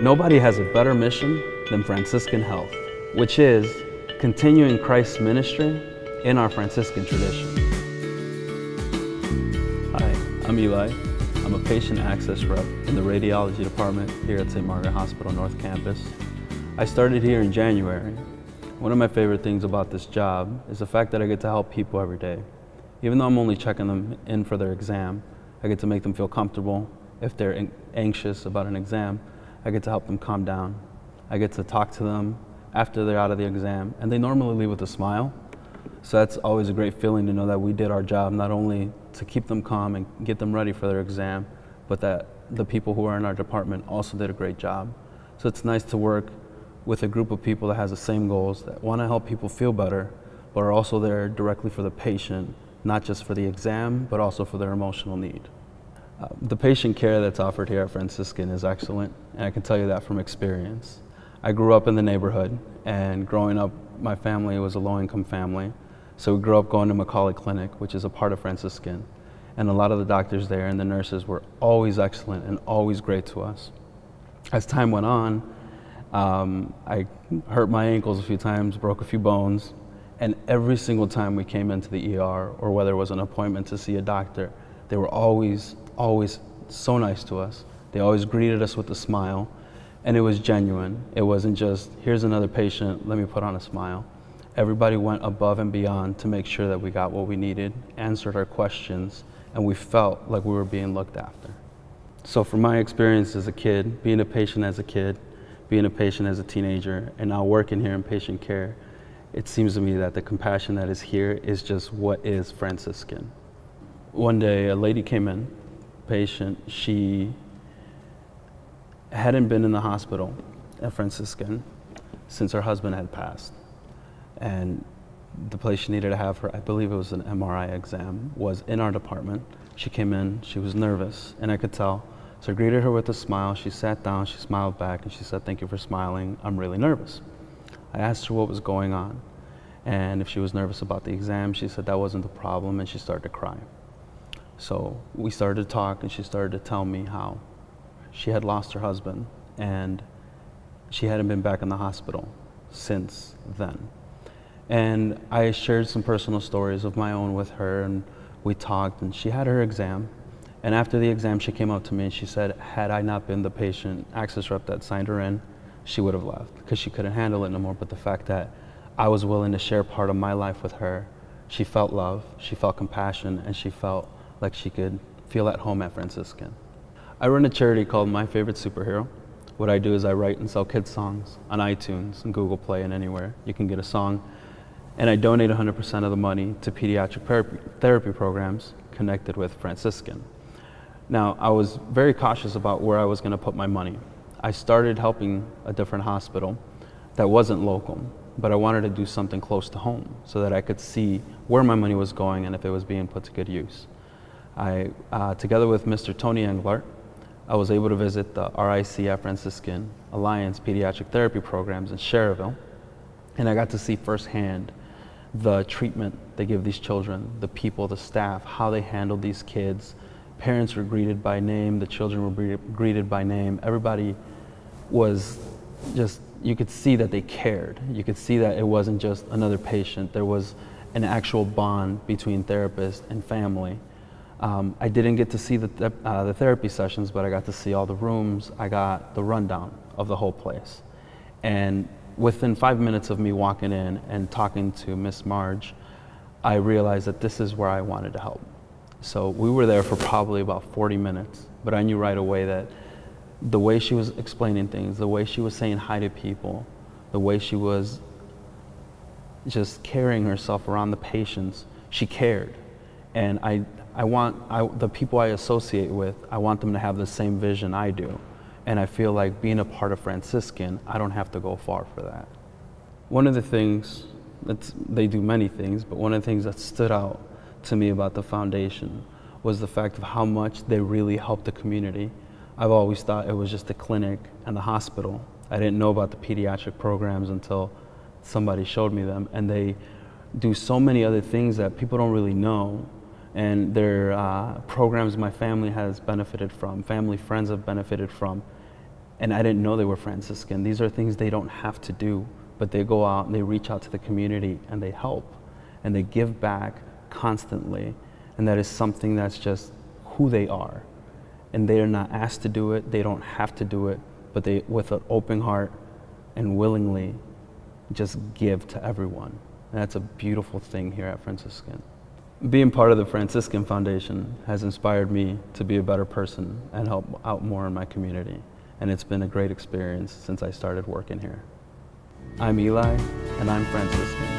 Nobody has a better mission than Franciscan Health, which is continuing Christ's ministry in our Franciscan tradition. Hi, I'm Eli. I'm a patient access rep in the radiology department here at St. Margaret Hospital North Campus. I started here in January. One of my favorite things about this job is the fact that I get to help people every day. Even though I'm only checking them in for their exam, I get to make them feel comfortable. If they're anxious about an exam, I get to help them calm down. I get to talk to them after they're out of the exam, and they normally leave with a smile. So that's always a great feeling to know that we did our job, not only to keep them calm and get them ready for their exam, but that the people who are in our department also did a great job. So it's nice to work with a group of people that has the same goals, that want to help people feel better, but are also there directly for the patient, not just for the exam, but also for their emotional need. The patient care that's offered here at Franciscan is excellent, and I can tell you that from experience. I grew up in the neighborhood, and growing up, my family was a low-income family. So we grew up going to Macaulay Clinic, which is a part of Franciscan, and a lot of the doctors there and the nurses were always excellent and always great to us. As time went on, I hurt my ankles a few times, broke a few bones, and every single time we came into the ER, or whether it was an appointment to see a doctor, they were always so nice to us. They always greeted us with a smile, and it was genuine. It wasn't just, here's another patient, let me put on a smile. Everybody went above and beyond to make sure that we got what we needed, answered our questions, and we felt like we were being looked after. So from my experience as a kid, being a patient as a kid, being a patient as a teenager, and now working here in patient care, it seems to me that the compassion that is here is just what is Franciscan. One day, a lady came in, patient. She hadn't been in the hospital at Franciscan since her husband had passed. And the place she needed to have her, I believe it was an MRI exam, was in our department. She came in, she was nervous, and I could tell. So I greeted her with a smile. She sat down, she smiled back, and she said, "Thank you for smiling. I'm really nervous." I asked her what was going on, and if she was nervous about the exam. She said that wasn't the problem, and she started to cry. So we started to talk, and she started to tell me how she had lost her husband, and she hadn't been back in the hospital since then. And I shared some personal stories of my own with her, and we talked, and she had her exam. And after the exam, she came up to me and she said, had I not been the patient access rep that signed her in, she would have left because she couldn't handle it no more. But the fact that I was willing to share part of my life with her, she felt love, she felt compassion, and she felt like she could feel at home at Franciscan. I run a charity called My Favorite Superhero. What I do is I write and sell kids songs on iTunes and Google Play and anywhere. You can get a song. And I donate 100% of the money to pediatric therapy programs connected with Franciscan. Now, I was very cautious about where I was going to put my money. I started helping a different hospital that wasn't local, but I wanted to do something close to home so that I could see where my money was going and if it was being put to good use. Together with Mr. Tony Englert, I was able to visit the RICF Franciscan Alliance Pediatric Therapy Programs in Cherville, and I got to see firsthand the treatment they give these children, the people, the staff, how they handle these kids. Parents were greeted by name, the children were greeted by name. Everybody was just, you could see that they cared. You could see that it wasn't just another patient. There was an actual bond between therapist and family. I didn't get to see the therapy sessions, but I got to see all the rooms. I got the rundown of the whole place. And within 5 minutes of me walking in and talking to Miss Marge, I realized that this is where I wanted to help. So we were there for probably about 40 minutes, but I knew right away that the way she was explaining things, the way she was saying hi to people, the way she was just carrying herself around the patients, she cared. And the people I associate with, I want them to have the same vision I do. And I feel like being a part of Franciscan, I don't have to go far for that. One of the things, they do many things, but one of the things that stood out to me about the foundation was the fact of how much they really help the community. I've always thought it was just the clinic and the hospital. I didn't know about the pediatric programs until somebody showed me them, and they do so many other things that people don't really know. And they're programs my family has benefited from, family friends have benefited from. And I didn't know they were Franciscan. These are things they don't have to do, but they go out and they reach out to the community and they help and they give back constantly. And that is something that's just who they are. And they are not asked to do it, they don't have to do it, but they, with an open heart and willingly, just give to everyone. And that's a beautiful thing here at Franciscan. Being part of the Franciscan Foundation has inspired me to be a better person and help out more in my community. And it's been a great experience since I started working here. I'm Eli, and I'm Franciscan.